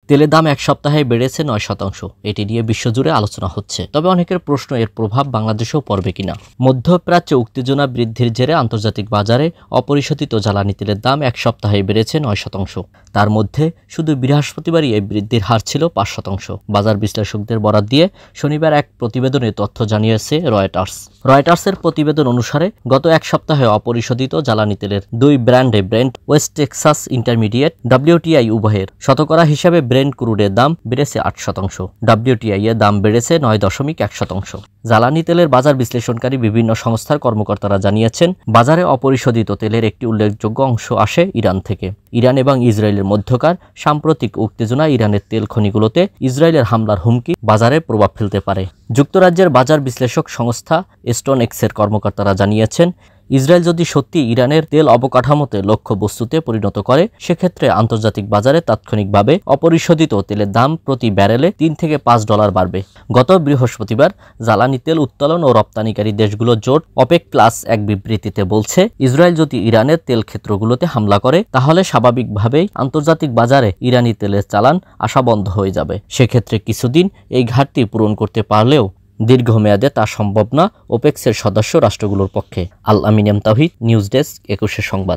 তেলের দাম এক সপ্তাহে বেড়েছে ৯%। এটি নিয়ে বিশ্বজুড়ে আলোচনা হচ্ছে, তবে অনেকের প্রশ্ন এর প্রভাব বাংলাদেশেও পড়বে কিনা। মধ্যপ্রাচ্যে উত্তেজনা বৃদ্ধির জেরে আন্তর্জাতিক বাজারে অপরিশোধিত জ্বালানি তেলের দাম এক সপ্তাহে বেড়েছে 9%। তার মধ্যে শুধু বৃহস্পতিবারই এই বৃদ্ধির হার ছিল 5%। বাজার বিশ্লেষকদের বরাত দিয়ে শনিবার এক প্রতিবেদনে তথ্য জানিয়েছে রয়টার্সের প্রতিবেদন অনুসারে গত এক সপ্তাহে অপরিশোধিত জ্বালানি তেলের দুই ব্র্যান্ডে ব্রেন্ট ওয়েস্ট টেক্সাস ইন্টারমিডিয়েট WTI উভয়ের শতকরা হিসাবে ব্রেন্ট ক্রুডের দাম বেড়েছে 8%। WTI এর দাম বেড়েছে 9.1%। জ্বালানি তেলের বাজার বিশ্লেষণকারী বিভিন্ন সংস্থার কর্মকর্তারা জানিয়েছেন, বাজারে অপরিশোধিত তেলের একটি উল্লেখযোগ্য অংশ আসে ইরান থেকে। ইরান এবং ইসরায়েলের মধ্যকার সাম্প্রতিক উত্তেজনা ইরানের তেল খনিগুলোতে ইসরায়েলের হামলার হুমকি বাজারে প্রভাব ফেলতে পারে। যুক্তরাজ্যের বাজার বিশ্লেষক সংস্থা স্টোনেক্সের কর্মকর্তারা জানিয়েছেন, ইসরায়েল যদি সত্যি ইরানের তেল অবকাঠামোতে লক্ষ্যবস্তুতে পরিণত করে, সেক্ষেত্রে আন্তর্জাতিক বাজারে তাৎক্ষণিকভাবে অপরিশোধিত তেলের দাম প্রতি ব্যারেলে $3 থেকে $5 বাড়বে। গত বৃহস্পতিবার জ্বালানি তেল উত্তোলন ও রপ্তানিকারী দেশগুলোর জোট OPEC+ এক বিবৃতিতে বলছে, ইসরায়েল যদি ইরানের তেল ক্ষেত্রগুলোতে হামলা করে, তাহলে স্বাভাবিকভাবেই আন্তর্জাতিক বাজারে ইরানি তেলের চালান আসা বন্ধ হয়ে যাবে। সেক্ষেত্রে কিছুদিন এই ঘাটতি পূরণ করতে পারলেও দীর্ঘমেয়াদে তা সম্ভব না OPEC-এর সদস্য রাষ্ট্রগুলোর পক্ষে। আল আমিন এম তাওহিদ, নিউজ ডেস্ক, 21 সংবাদ।